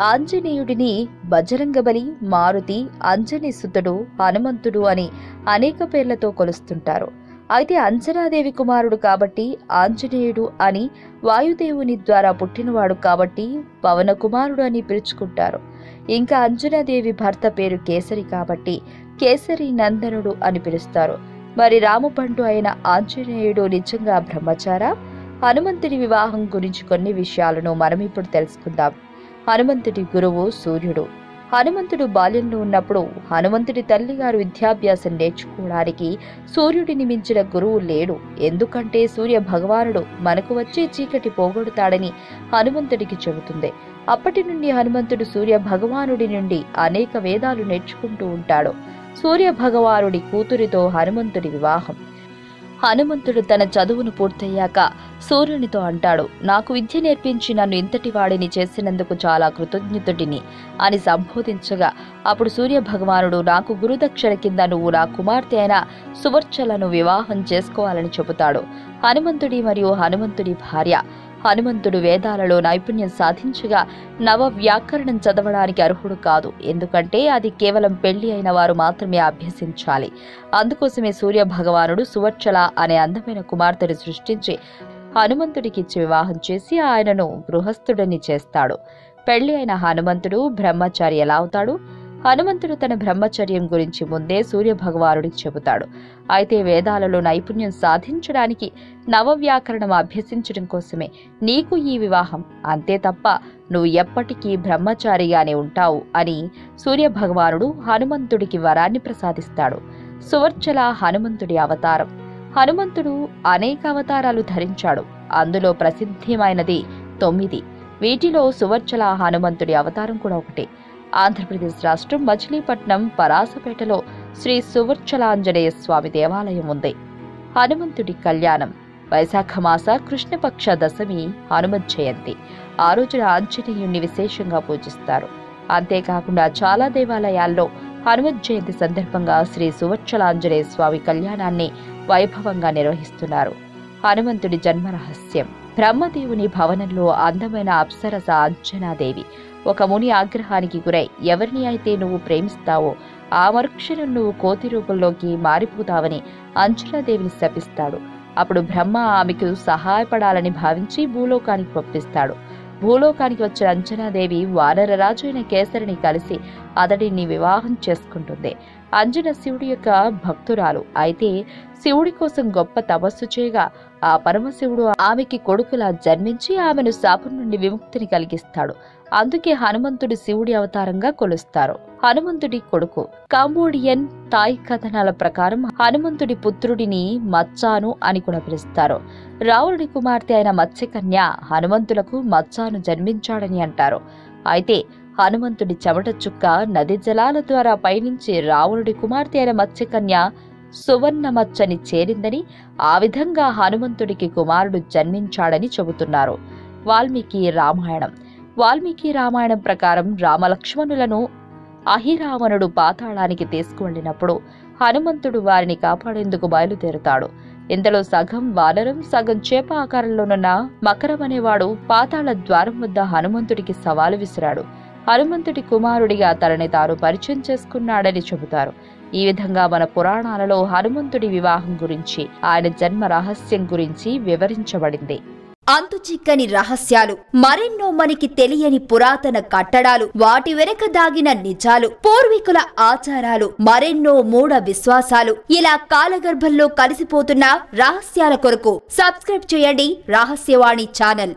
ఆంజనేయుడిని బజరంగబలి, మారుతి, అంజనీసుతుడు, హనుమంతుడు అని అనేక పేర్లతో కొలుస్తుంటారు. అయితే అంజనాదేవి కుమారుడు కాబట్టి ఆంజనేయుడు అని, వాయుదేవుని ద్వారా పుట్టినవాడు కాబట్టి పవన కుమారుడు అని పిలుచుకుంటారు. ఇంకా అంజనాదేవి భర్త పేరు కేసరి కాబట్టి కేసరి నందనుడు అని పిలుస్తారు. మరి రామబంటు అయిన ఆంజనేయుడు నిజంగా బ్రహ్మచారా? హనుమంతుడి వివాహం గురించి కొన్ని విషయాలను మనం ఇప్పుడు తెలుసుకుందాం. హనుమంతుడి గురువు సూర్యుడు. హనుమంతుడు బాల్యంలో ఉన్నప్పుడు హనుమంతుడి తల్లిగారు విద్యాభ్యాసం నేర్చుకోవడానికి సూర్యుడిని మించిన గురువు లేడు. ఎందుకంటే సూర్య భగవానుడు మనకు వచ్చే చీకటి పోగొడతాడని హనుమంతుడికి చెబుతుంది. అప్పటి నుండి హనుమంతుడు సూర్య భగవానుడి నుండి అనేక వేదాలు నేర్చుకుంటూ ఉంటాడు. సూర్య భగవానుడి కూతురితో హనుమంతుడి వివాహం. హనుమంతుడు తన చదువును పూర్తయ్యాక సూర్యునితో అంటాడు, నాకు విద్య నేర్పించి నన్ను ఇంతటి వాడిని చేసినందుకు చాలా కృతజ్ఞతుడిని అని సంబోధించగా అప్పుడు సూర్య భగవానుడు, నాకు గురుదక్షిణ కింద నువ్వు నా కుమార్తె అయిన సువర్చలను వివాహం చేసుకోవాలని చెబుతాడు. హనుమంతుడి మరియు హనుమంతుడి భార్య. హనుమంతుడు వేదాలలో నైపుణ్యం సాధించగా నవ వ్యాకరణం చదవడానికి అర్హుడు కాదు. ఎందుకంటే అది కేవలం పెళ్లి అయిన వారు మాత్రమే అభ్యసించాలి. అందుకోసమే సూర్య భగవానుడు సువర్చల అనే అందమైన కుమార్తెను సృష్టించి హనుమంతుడికిచ్చి వివాహం చేసి ఆయనను గృహస్థుడిని చేస్తాడు. పెళ్లి అయిన హనుమంతుడు బ్రహ్మచారి ఎలా అవుతాడు? హనుమంతుడు తన బ్రహ్మచర్యం గురించి ముందే సూర్య భగవానుడికి చెబుతాడు. అయితే వేదాలలో నైపుణ్యం సాధించడానికి నవవ్యాకరణం అభ్యసించడం కోసమే నీకు ఈ వివాహం, అంతే తప్ప నువ్వు ఎప్పటికీ బ్రహ్మచారిగానే ఉంటావు అని సూర్య భగవానుడు హనుమంతుడికి వరాన్ని ప్రసాదిస్తాడు. సువర్చల హనుమంతుడి అవతారం. హనుమంతుడు అనేక అవతారాలు ధరించాడు. అందులో ప్రసిద్ధమైనది 9. వీటిలో సువర్చల హనుమంతుడి అవతారం కూడా ఒకటి. ఆంధ్రప్రదేశ్ రాష్ట్రం మచిలీపట్నం పరాసపేటలో శ్రీ సువర్చలాంజనేయ స్వామి దేవాలయం ఉంది. హనుమంతుడి కళ్యాణం. వైశాఖ మాస కృష్ణపక్ష దశమి హనుమత్ జయంతి. ఆ రోజున ఆంజనేయుణ్ణి విశేషంగా పూజిస్తారు. అంతేకాకుండా చాలా దేవాలయాల్లో హనుమత్ జయంతి సందర్భంగా శ్రీ సువర్చలాంజనేయ స్వామి కళ్యాణాన్ని వైభవంగా నిర్వహిస్తున్నారు. హనుమంతుడి జన్మ రహస్యం. బ్రహ్మదేవుని భవనంలో అందమైన అప్సరస అంజనాదేవి ఒక ముని ఆగ్రహానికి గురై ఎవరిని అయితే నువ్వు ప్రేమిస్తావో ఆ మరుక్షణం నువ్వు కోతి రూపంలోకి మారిపోతావని అంజనాదేవిని శపిస్తాడు. అప్పుడు బ్రహ్మ ఆమెకు సహాయపడాలని భావించి భూలోకానికి పంపిస్తాడు. భూలోకానికి వచ్చిన అంజనాదేవి వానరరాజు అయిన కేసరిని కలిసి అతడిని వివాహం చేసుకుంటుంది. అంజన శివుడి యొక్క భక్తురాలు. అయితే శివుడి కోసం గొప్ప తపస్సు చేయగా ఆ పరమశివుడు ఆమెకి కొడుకులా జన్మించి ఆమెను శాపం నుండి విముక్తిని కలిగిస్తాడు. అందుకే హనుమంతుడి శివుడి అవతారంగా కొలుస్తారు. హనుమంతుడి కొడుకు. కాంబోడియన్ తాయ్ కథనాల ప్రకారం హనుమంతుడి పుత్రుడిని మచ్చాను అని కూడా పిలుస్తారు. రావణుడి కుమార్తె అయిన మత్స్యకన్య హనుమంతులకు మచ్చాను జన్మించాడని అంటారు. అయితే హనుమంతుడి చెమట చుక్క నది జలాల ద్వారా పయనించి రావణుడి కుమార్తె అయిన మత్స్యకన్య సువర్ణమచ్చని చేరిందని, ఆ విధంగా హనుమంతుడికి కుమారుడు జన్మించాడని చెబుతున్నారు. వాల్మీకి రామాయణం. వాల్మీకి రామాయణం ప్రకారం రామలక్ష్మణులను అహిరావణుడు పాతాళానికి తీసుకువెళ్లినప్పుడు హనుమంతుడు వారిని కాపాడేందుకు బయలుదేరుతాడు. ఇంతలో సగం వానరం సగం చేప ఆకారంలోనున్న మకరం అనేవాడు పాతాళ ద్వారం వద్ద హనుమంతుడికి సవాలు విసిరాడు. హనుమంతుడి కుమారుడిగా తనని తాను పరిచయం చేసుకున్నాడని చెబుతారు. ఈ విధంగా మన పురాణాలలో హనుమంతుడి వివాహం గురించి, ఆయన జన్మ రహస్యం గురించి వివరించబడింది. అంతుచిక్కని రహస్యాలు, మరెన్నో మనకి తెలియని పురాతన కట్టడాలు, వాటి వెనక దాగిన నిజాలు, పూర్వీకుల ఆచారాలు, మరెన్నో మూఢ విశ్వాసాలు, ఇలా కాలగర్భంలో కలిసిపోతున్న రహస్యాల కొరకు సబ్స్క్రైబ్ చేయండి రహస్యవాణి ఛానల్.